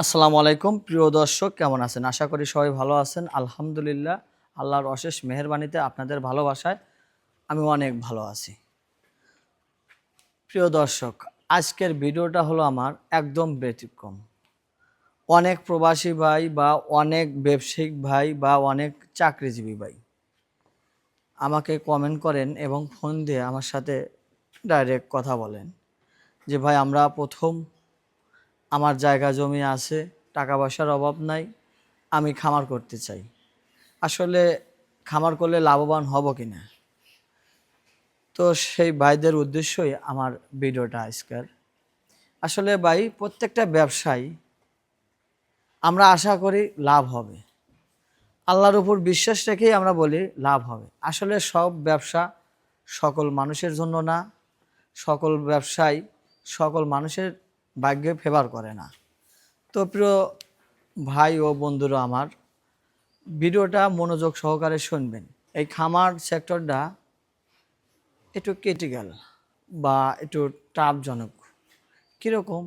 আসসালামু আলাইকুম প্রিয় দর্শক, কেমন আছেন? আশা করি সবাই ভালো আছেন। আলহামদুলিল্লাহ, আল্লাহর অশেষ মেহেরবানিতে আপনাদের ভালোবাসায় আমি অনেক ভালো আছি। প্রিয় দর্শক, আজকের ভিডিওটা হলো আমার একদম ব্যতিক্রম। অনেক প্রবাসী ভাই বা অনেক ব্যবসায়িক ভাই বা অনেক চাকরিজীবী ভাই আমাকে কমেন্ট করেন এবং ফোন দিয়ে আমার সাথে ডাইরেক্ট কথা বলেন যে ভাই, আমরা প্রথম আমার জায়গা জমি আছে, টাকা পয়সার অভাব নাই, আমি খামার করতে চাই। আসলে খামার করলে লাভবান হব কিনা, তো সেই ভাইদের উদ্দেশ্যই আমার ভিডিওটা আজকের। আসলে ভাই, প্রত্যেকটা ব্যবসায় আমরা আশা করি লাভ হবে, আল্লাহর উপর বিশ্বাস রেখেই আমরা বলি লাভ হবে। আসলে সব ব্যবসা সকল মানুষের জন্য না, সকল ব্যবসায় সকল মানুষের ভাগ্যে ফেভার করে না। তো প্রিয় ভাই ও বন্ধুরা, আমার ভিডিওটা মনোযোগ সহকারে শুনবেন। এই খামার সেক্টরটা একটু ক্রিটিক্যাল বা একটু টাফজনক। কীরকম?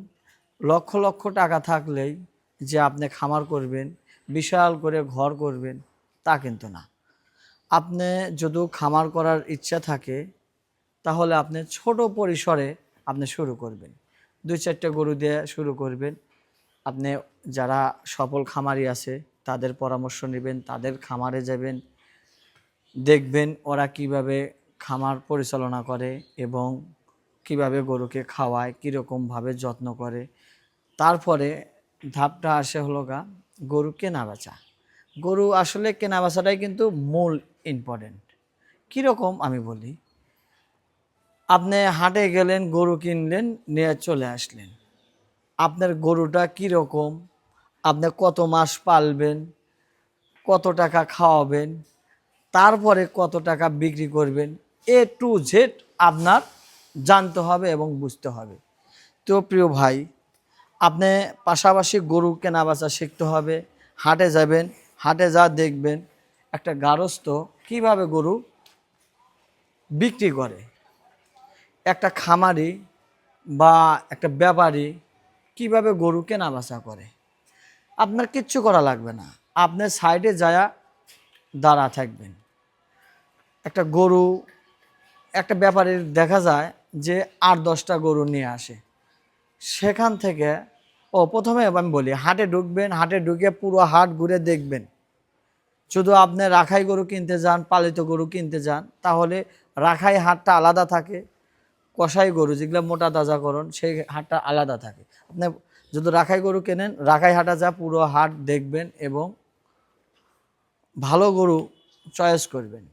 লক্ষ লক্ষ টাকা থাকলেই যে আপনি খামার করবেন, বিশাল করে ঘর করবেন, তা কিন্তু না। আপনি যদি খামার করার ইচ্ছা থাকে তাহলে আপনি ছোট পরিসরে আপনি শুরু করবেন। 2-4টা গরু দিয়ে শুরু করবেন। আপনি যারা সফল খামারি আছে তাদের পরামর্শ নেবেন, তাদের খামারে যাবেন, দেখবেন ওরা কিভাবে খামার পরিচালনা করে এবং কিভাবে গরুকে খাওয়ায়, কীরকমভাবে যত্ন করে। তারপরে ধাপটা আসে হলো গরু কেনা বেচা। গরু আসলে কেনা বেচাটাই কিন্তু মূল ইম্পর্টেন্ট। কীরকম আমি বলি, আপনি হাটে গেলেন, গরু কিনলেন, নিয়ে চলে আসলেন। আপনার গরুটা কীরকম, আপনি কত মাস পালবেন, কত টাকা খাওয়াবেন, তারপরে কত টাকা বিক্রি করবেন, A to Z আপনার জানতে হবে এবং বুঝতে হবে। তো প্রিয় ভাই, আপনি পাশাপাশি গরু কেনা বেচা শিখতে হবে। হাটে যাবেন, হাটে যা দেখবেন একটা গারস্থ কিভাবে গরু বিক্রি করে, একটা খামারি বা একটা ব্যাপারী কিভাবে গরু কেনা বেচা করে। আপনার কিচ্ছু করা লাগবে না, আপনি সাইডে যায়া দাঁড়া থাকবেন। একটা গরু, একটা ব্যাপারীর দেখা যায় যে 8-10টা গরু নিয়ে আসে, সেখান থেকে প্রথমে আমি বলি হাটে ঢুকবেন, হাটে ঢুকে পুরো হাট ঘুরে দেখবেন। শুধু আপনি রাখাই গরু কিনতে যান, পালিত গরু কিনতে যান, তাহলে রাখাই হাটটা আলাদা থাকে, কষাই গরু যেগুলো মোটা তাজাকরণ সেই হাটটা আলাদা থাকে। আপনি যদি রাখাই গরু কেনেন, রাখাই হাটে যা পুরো হাট দেখবেন এবং ভালো গরু চয়েস করবেন।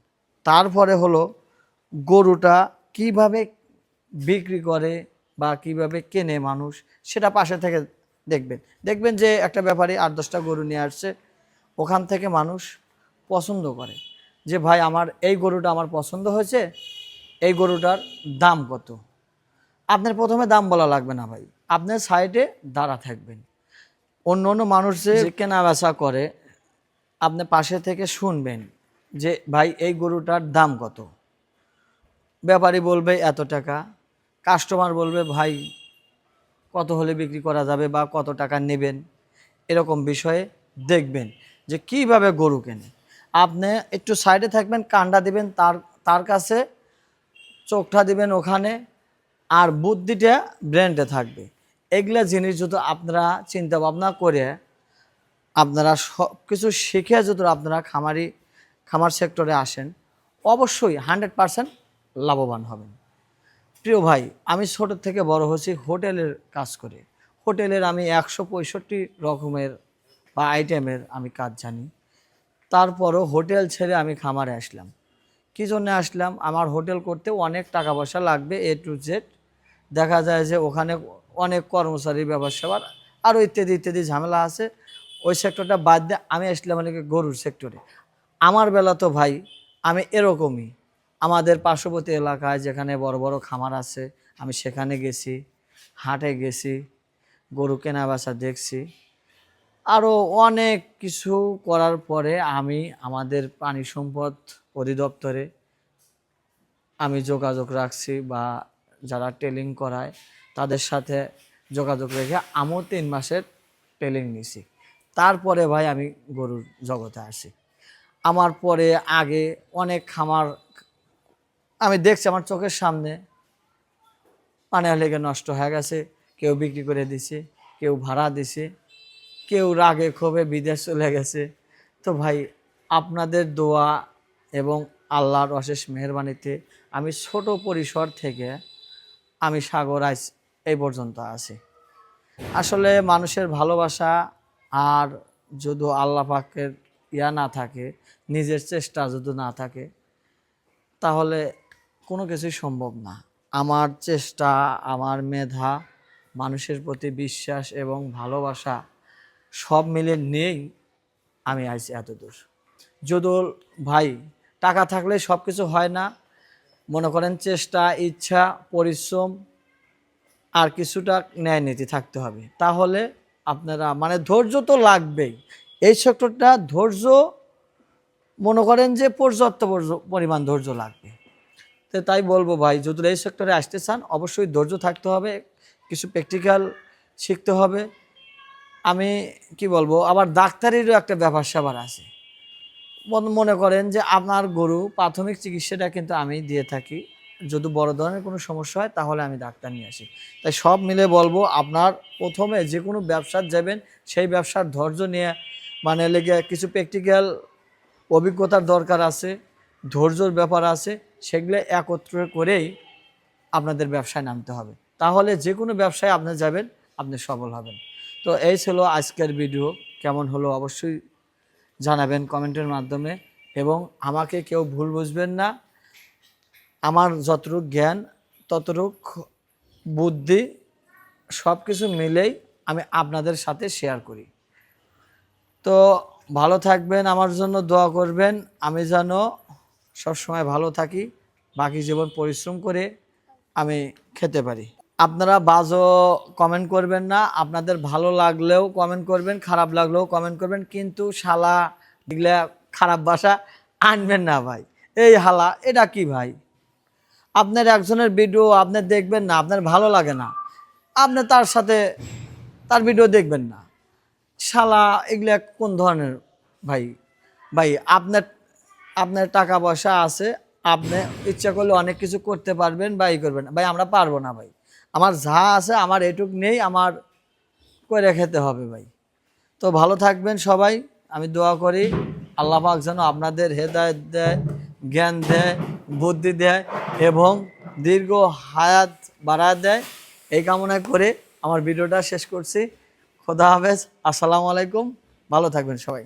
তারপরে হলো গরুটা কিভাবে বিক্রি করে বা কিভাবে কেনে মানুষ, সেটা পাশে থেকে দেখবেন। দেখবেন যে একটা ব্যাপারী 8-10টা গরু নিয়ে আসছে, ওখান থেকে মানুষ পছন্দ করে যে ভাই, আমার এই গরুটা আমার পছন্দ হয়েছে, এই গরুটার দাম কত। আপনার প্রথমে দাম বলা লাগবে না ভাই, আপনার সাইডে দাঁড়া থাকবেন। অন্য অন্য মানুষ যে কেনা বেচা করে, আপনি পাশে থেকে শুনবেন যে ভাই, এই গরুটার দাম কত। ব্যাপারী বলবে এত টাকা, কাস্টমার বলবে ভাই কত হলে বিক্রি করা যাবে বা কত টাকা নেবেন। এরকম বিষয়ে দেখবেন যে কিভাবে গরু কেনে। আপনি একটু সাইডে থাকবেন, কান্ডা দিবেন তার কাছে, চোখটা দিবেন ওখানে, আর বুদ্ধিটা ব্রেনটে থাকবে। এগুলা জিনিস যদি আপনারা চিন্তা ভাবনা করে আপনারা সব কিছু শিখে যদি আপনারা খামার সেক্টরে আসেন, অবশ্যই 100% লাভবান হবেন। প্রিয় ভাই, আমি ছোট থেকে বড় হয়েছি হোটেলের কাজ করে। হোটেলের আমি 165 রকমের বা আইটেমের আমি কাজ জানি। তারপরও হোটেল ছেড়ে আমি খামারে আসলাম। কী জন্যে আসলাম? আমার হোটেল করতে অনেক টাকা পয়সা লাগবে, A to Z। দেখা যায় যে ওখানে অনেক কর্মচারী, ব্যবসা আরও ইত্যাদি ইত্যাদি ঝামেলা আছে। ওই সেক্টরটা বাদ দিয়ে আমি আসলাম অনেকে গরুর সেক্টরে। আমার বেলা তো ভাই আমি এরকমই, আমাদের পার্শ্ববর্তী এলাকায় যেখানে বড় বড় খামার আছে আমি সেখানে গেছি, হাটে গেছি, গরু কেনা বেচা দেখছি। আরও অনেক কিছু করার পরে আমি আমাদের প্রাণী সম্পদ অধিদপ্তরে আমি যোগাযোগ রাখছি বা যারা ট্রেনিং করায় তাদের সাথে যোগাযোগ রেখে আমিও 3 মাসের ট্রেনিং নিছি, তারপরে ভাই আমি গরুর জগতে আসি। আমার পরে আগে অনেক খামার আমি দেখছি আমার চোখের সামনে পানি লেগে নষ্ট হয়ে গেছে, কেউ বিক্রি করে দিছে, কেউ ভাড়া দিছে, কেউ রাগে ক্ষোভে বিদেশ চলে গেছে। তো ভাই আপনাদের দোয়া এবং আল্লাহর অশেষ মেহেরবানিতে আমি ছোট পরিসর থেকে আমি সাগর আজ এই পর্যন্ত আছি। আসলে মানুষের ভালোবাসা আর যদি আল্লাহ পাকের ইয়া না থাকে, নিজের চেষ্টা যদি না থাকে, তাহলে কোনো কিছুই সম্ভব না। আমার চেষ্টা, আমার মেধা, মানুষের প্রতি বিশ্বাস এবং ভালোবাসা সব মিলে নেই আমি আইছি এত দূর। যদুল ভাই টাকা থাকলে সব কিছু হয় না, মনে করেন চেষ্টা, ইচ্ছা, পরিশ্রম আর কিছুটা ন্যায় নীতি থাকতে হবে, তাহলে আপনারা মানে ধৈর্য তো লাগবেই। এই সেক্টরটা ধৈর্য মনে করেন যে পর্যাপ্ত পরিমাণ ধৈর্য লাগবে। তো তাই বলবো ভাই, যদি এই সেক্টরে আসতে চান অবশ্যই ধৈর্য থাকতে হবে, কিছু প্র্যাকটিক্যাল শিখতে হবে। আমি কি বলবো, আবার ডাক্তারেরও একটা ব্যাপার স্যাপার আছে। মনে করেন যে আপনার গরু প্রাথমিক চিকিৎসাটা কিন্তু আমি দিয়ে থাকি, যদি বড় ধরনের কোনো সমস্যা হয় তাহলে আমি ডাক্তার নিয়ে আসি। তাই সব মিলে বলবো, আপনার প্রথমে যে কোনো ব্যবসার যাবেন সেই ব্যবসার ধৈর্য নিয়ে মানে লেগে কিছু প্র্যাকটিক্যাল অভিজ্ঞতার দরকার আছে, ধৈর্যর ব্যাপার আছে, সেগুলো একত্র করেই আপনাদের ব্যবসায় নামতে হবে, তাহলে যে কোনো ব্যবসায় আপনি যাবেন, আপনি সফল হবেন। তো এই ছিল আজকের ভিডিও। কেমন হলো অবশ্যই জানাবেন কমেন্টের মাধ্যমে, এবং আমাকে কেউ ভুল বুঝবেন না। আমার যতটুক জ্ঞান, ততটুক বুদ্ধি, সব কিছু মিলেই আমি আপনাদের সাথে শেয়ার করি। তো ভালো থাকবেন, আমার জন্য দোয়া করবেন, আমি যেন সবসময় ভালো থাকি, বাকি জীবন পরিশ্রম করে আমি খেতে পারি। আপনারা বাজো কমেন্ট করবেন না, আপনাদের ভালো লাগলেও কমেন্ট করবেন, খারাপ লাগলেও কমেন্ট করবেন, কিন্তু শালা এগুলা খারাপ ভাষা আনবেন না ভাই। এই হালা এটা কি ভাই? আপনার একজনের ভিডিও আপনি দেখবেন না, আপনার ভালো লাগে না, আপনি তার সাথে তার ভিডিও দেখবেন না। শালা এগুলা কোন ধরনের ভাই? ভাই আপনার আপনার টাকা পয়সা আছে, আপনি ইচ্ছা করলে অনেক কিছু করতে পারবেন বা ই করবেন, ভাই আমরা পারবো না ভাই। আমার যা আছে আমার এটুক নেই, আমার করে খেতে হবে ভাই। তো ভালো থাকবেন সবাই, আমি দোয়া করি আল্লাহ পাক যেন আপনাদের হেদায়েত দেয়, জ্ঞান দেয়, বুদ্ধি দেয় এবং দীর্ঘ হায়াত বাড়ায় দেয়, এই কামনা করে আমার ভিডিওটা শেষ করছি। খোদা হাফেজ, আসসালামু আলাইকুম, ভালো থাকবেন সবাই।